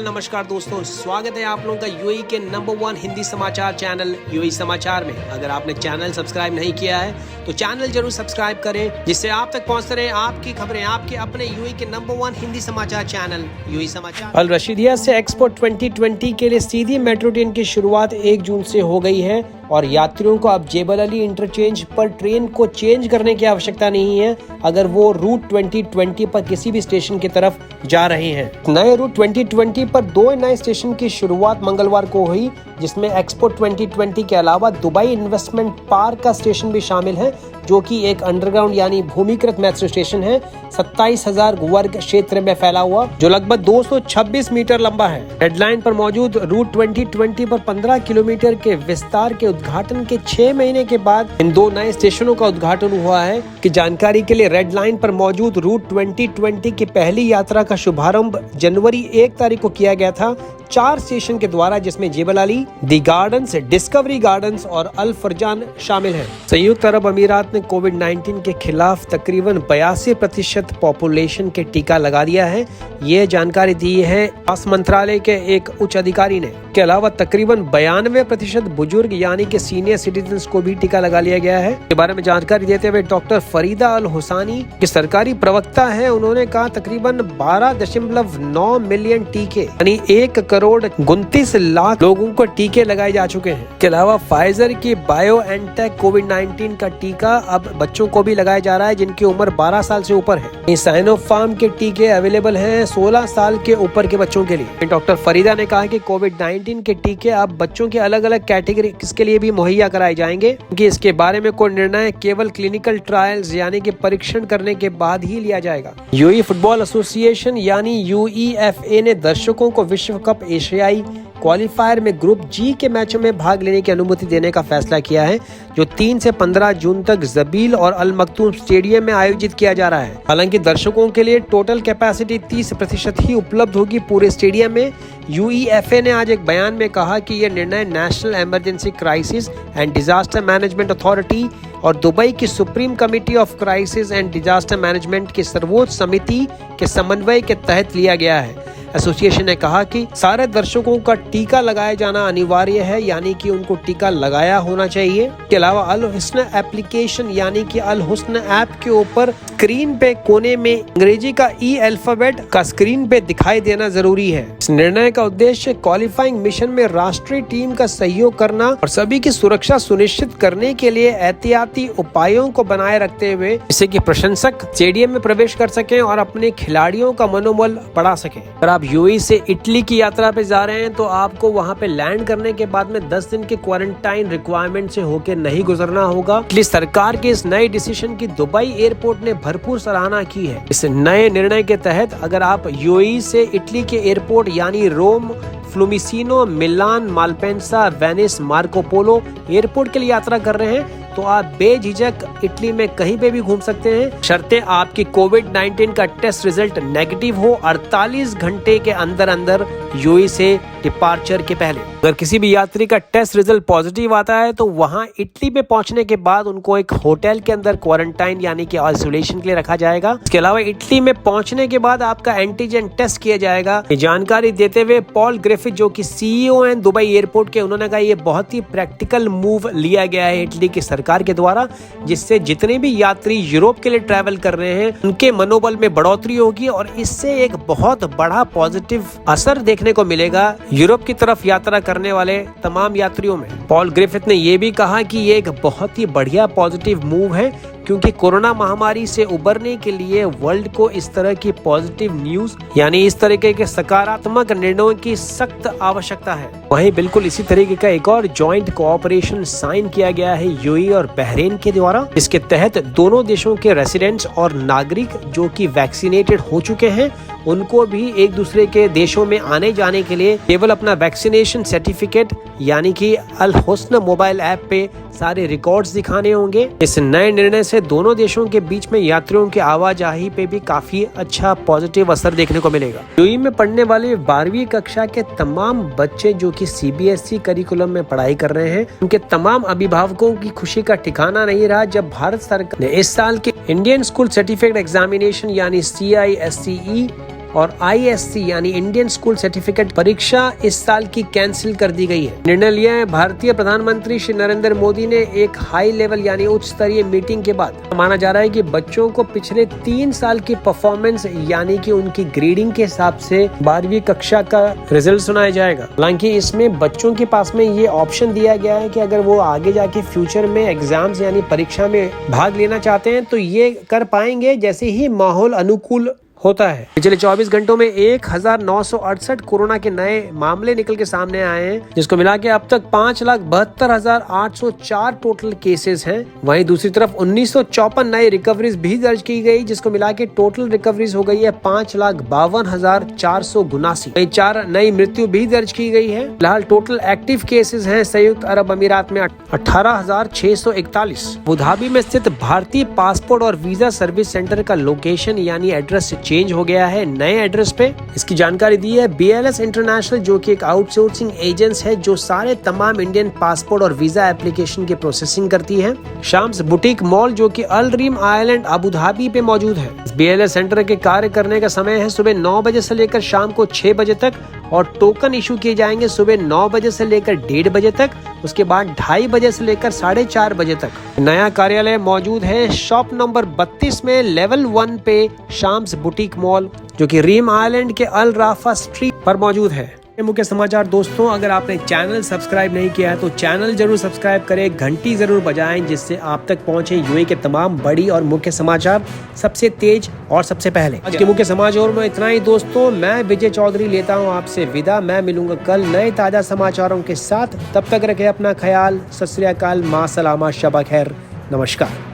नमस्कार दोस्तों, स्वागत है आप लोगों का यूएई के नंबर 1 हिंदी समाचार चैनल यूएई समाचार में। अगर आपने चैनल सब्सक्राइब नहीं किया है तो चैनल जरूर सब्सक्राइब करें, जिससे आप तक पहुंचते रहे आपकी खबरें आपके अपने यूएई के नंबर 1 हिंदी समाचार चैनल यूएई समाचार। अल रशीदिया से एक्सपो 2020 के लिए सीधी मेट्रो ट्रेन की शुरुआत 1 जून से हो गई है और यात्रियों को अब जेबल अली इंटरचेंज पर ट्रेन को चेंज करने की आवश्यकता नहीं है अगर वो रूट 2020 पर किसी भी स्टेशन की तरफ जा रहे हैं। नए रूट 2020 पर 2 नए स्टेशन की शुरुआत मंगलवार को हुई, जिसमें एक्सपो 2020 के अलावा दुबई इन्वेस्टमेंट पार्क का स्टेशन भी शामिल है, जो कि एक अंडरग्राउंड यानी भूमिकृत मेट्रो स्टेशन है, 27,000 वर्ग क्षेत्र में फैला हुआ, जो लगभग 226 मीटर लंबा है। रेड लाइन पर मौजूद रूट 2020 पर 15 किलोमीटर के विस्तार के उद्घाटन के 6 महीने के बाद इन 2 नए स्टेशनों का उद्घाटन हुआ है। कि जानकारी के लिए रेड लाइन पर मौजूद रूट 2020 की पहली यात्रा का शुभारंभ जनवरी 1 तारीख को किया गया था 4 स्टेशन के द्वारा, जिसमें जेबल अली, दी गार्डन्स, डिस्कवरी गार्डन्स और अल फरजान शामिल हैं। संयुक्त अरब अमीरात ने कोविड-19 के खिलाफ तकरीबन 82% पॉपुलेशन के टीका लगा दिया है। ये जानकारी दी है स्वास्थ्य मंत्रालय के एक उच्च अधिकारी ने। के अलावा तकरीबन 92% बुजुर्ग यानी कि सीनियर सिटीजन्स को भी टीका लगा लिया गया है। इस बारे में जानकारी देते हुए डॉक्टर फरीदा अल हुसैनी की सरकारी प्रवक्ता है, उन्होंने कहा तकरीबन 12.9 मिलियन टीके यानी 1 करोड़ 29 लाख लोगों को टीके लगाए जा चुके हैं। के अलावा फाइजर की बायोएनटेक कोविड-19 का टीका अब बच्चों को भी लगाया जा रहा है जिनकी उम्र 12 साल से ऊपर है। साइनोफार्म के टीके अवेलेबल हैं 16 साल के ऊपर के बच्चों के लिए। डॉक्टर फरीदा ने कहा कि कोविड-19 के टीके अब बच्चों के अलग अलग कैटेगरी के लिए भी मुहैया कराए जाएंगे, क्योंकि इसके बारे में कोई निर्णय केवल क्लिनिकल ट्रायल्स यानी कि परीक्षण करने के बाद ही लिया जाएगा। यूएई फुटबॉल एसोसिएशन यानी यूईएफए ने दर्शकों को विश्व कप एशियाई क्वालिफायर में ग्रुप जी के मैचों में भाग लेने की अनुमति देने का फैसला किया है, जो 3 से 15 जून तक जबील और अल मक्तूम स्टेडियम में आयोजित किया जा रहा है। हालांकि दर्शकों के लिए टोटल कैपेसिटी 30% ही उपलब्ध होगी पूरे स्टेडियम में। यूईएफए ने आज एक बयान में कहा कि यह निर्णय national emergency crisis and disaster management authority और दुबई की supreme committee of crisis and disaster management की सर्वोच्च समिति के समन्वय के तहत लिया गया है। एसोसिएशन ने कहा कि सारे दर्शकों का टीका लगाया जाना अनिवार्य है, यानी कि उनको टीका लगाया होना चाहिए। इसके अलावा अल हुस्न एप्लीकेशन यानी कि अल हुस्न ऐप के ऊपर स्क्रीन पे कोने में अंग्रेजी का ई अल्फाबेट का स्क्रीन पे दिखाई देना जरूरी है। इस निर्णय का उद्देश्य क्वालिफाइंग मिशन में राष्ट्रीय टीम का सहयोग करना और सभी की सुरक्षा सुनिश्चित करने के लिए एहतियाती उपायों को बनाए रखते हुए, जिससे कि प्रशंसक स्टेडियम में प्रवेश कर सकें और अपने खिलाड़ियों का मनोबल बढ़ा सकें। अगर आप यूएई से इटली की यात्रा पे जा रहे हैं तो आपको वहां पे लैंड करने के बाद में 10 दिन के क्वारंटाइन रिक्वायरमेंट से होकर नहीं गुजरना होगा। इटली सरकार के इस नए डिसीजन की दुबई एयरपोर्ट ने भरपूर सराहना की है। इस नए निर्णय के तहत अगर आप यूएई से इटली के एयरपोर्ट यानी रोम, फ्लुमिसिनो, मिलान, मालपेंसा, वेनिस, मार्को पोलो एयरपोर्ट के लिए यात्रा कर रहे हैं तो आप बेझिझक इटली में कहीं पे भी घूम सकते हैं, शर्ते आपकी कोविड-19 का टेस्ट रिजल्ट नेगेटिव हो 48 घंटे के अंदर यूएई से डिपार्चर के पहले। अगर किसी भी यात्री का टेस्ट रिजल्ट पॉजिटिव आता है तो वहां इटली पे पहुंचने के बाद उनको एक होटल के अंदर क्वारंटाइन यानी कि आइसोलेशन के लिए रखा जाएगा। इसके अलावा इटली में पहुंचने के बाद आपका एंटीजन टेस्ट किया जाएगा। ये जानकारी देते हुए पॉल ग्रिफिथ, जो कि सीईओ हैं दुबई एयरपोर्ट के, उन्होंने कहा ये बहुत ही प्रैक्टिकल मूव लिया गया है इटली की सरकार के द्वारा, जिससे जितने भी यात्री यूरोप के लिए ट्रैवल कर रहे हैं उनके मनोबल में बढ़ोतरी होगी और इससे एक बहुत बड़ा पॉजिटिव असर देखने को मिलेगा यूरोप की तरफ यात्रा करने वाले तमाम यात्रियों में। पॉल ग्रिफिथ ने यह भी कहा कि ये एक बहुत ही बढ़िया पॉजिटिव मूव है, क्योंकि कोरोना महामारी से उबरने के लिए वर्ल्ड को इस तरह की पॉजिटिव न्यूज यानी इस तरीके के सकारात्मक निर्णयों की सख्त आवश्यकता है। वहीं बिल्कुल इसी तरीके का एक और जॉइंट कोऑपरेशन साइन किया गया है यूएई और बहरीन के द्वारा। इसके तहत दोनों देशों के रेसिडेंट्स और नागरिक जो कि वैक्सीनेटेड हो चुके हैं उनको भी एक दूसरे के देशों में आने जाने के लिए केवल अपना वैक्सीनेशन सर्टिफिकेट यानी कि अल हुस्न मोबाइल ऐप पे सारे रिकॉर्ड्स दिखाने होंगे। इस नए निर्णय से दोनों देशों के बीच में यात्रियों की आवाजाही पे भी काफी अच्छा पॉजिटिव असर देखने को मिलेगा। यूएई में पढ़ने वाले 12वीं कक्षा के तमाम बच्चे जो कि सीबीएसई करिकुलम में पढ़ाई कर रहे हैं, उनके तमाम अभिभावकों की खुशी का ठिकाना नहीं रहा जब भारत सरकार ने इस साल के इंडियन स्कूल सर्टिफिकेट एग्जामिनेशन यानी CISCE और ISC यानी इंडियन स्कूल सर्टिफिकेट परीक्षा इस साल की कैंसिल कर दी गई है। निर्णय लिया है भारतीय प्रधानमंत्री श्री नरेंद्र मोदी ने एक हाई लेवल यानी उच्च स्तरीय मीटिंग के बाद। माना जा रहा है कि बच्चों को पिछले 3 साल की परफॉर्मेंस यानी कि उनकी ग्रेडिंग के हिसाब से 12वीं कक्षा का रिजल्ट सुनाया जाएगा। हालांकि इसमें बच्चों के पास में ये ऑप्शन दिया गया है कि अगर वो आगे जाके फ्यूचर में एग्जाम्स यानी परीक्षा में भाग लेना चाहते हैं तो ये कर पाएंगे जैसे ही माहौल अनुकूल होता है। पिछले 24 घंटों में 1968 कोरोना के नए मामले निकल के सामने आए हैं, जिसको मिला के अब तक 5,72,804 टोटल केसेस हैं। वहीं दूसरी तरफ 1954 नई रिकवरीज भी दर्ज की गई, जिसको मिला के टोटल रिकवरीज हो गई है 5,52,479। वहीं 4 नई मृत्यु भी दर्ज की गई है। फिलहाल टोटल एक्टिव केसेस हैं संयुक्त अरब अमीरात में 18,641। अबुधाबी में स्थित भारतीय पासपोर्ट और वीजा सर्विस सेंटर का लोकेशन यानी एड्रेस चेंज हो गया है नए एड्रेस पे। इसकी जानकारी दी है BLS इंटरनेशनल, जो कि एक आउटसोर्सिंग एजेंसी है जो सारे तमाम इंडियन पासपोर्ट और वीजा एप्लीकेशन की प्रोसेसिंग करती है। शाम्स बुटीक मॉल जो कि अल रीम आइलैंड अबू धाबी पे मौजूद है। BLS सेंटर के कार्य करने का समय है सुबह 9 बजे से लेकर शाम को 6 बजे तक और टोकन इशू किए जाएंगे सुबह 9 बजे से लेकर 1:30 बजे तक, उसके बाद 2:30 बजे से लेकर 4:30 बजे तक। नया कार्यालय मौजूद है शॉप नंबर 32 में लेवल 1 पे शाम्स बुटीक मॉल, जो कि रीम आइलैंड के अल राफा स्ट्रीट पर मौजूद है। मुख्य समाचार दोस्तों, अगर आपने चैनल सब्सक्राइब नहीं किया है तो चैनल जरूर सब्सक्राइब करें, घंटी जरूर बजाएं, जिससे आप तक पहुंचे यूएई के तमाम बड़ी और मुख्य समाचार सबसे तेज और सबसे पहले। आज के मुख्य समाचारों में इतना ही दोस्तों। मैं विजय चौधरी लेता हूं आपसे विदा। मैं मिलूंगा कल नए ताजा समाचारों के साथ। तब तक रखें अपना ख्याल। सत श्री अकाल, मां सलामा, शबा खैर, नमस्कार।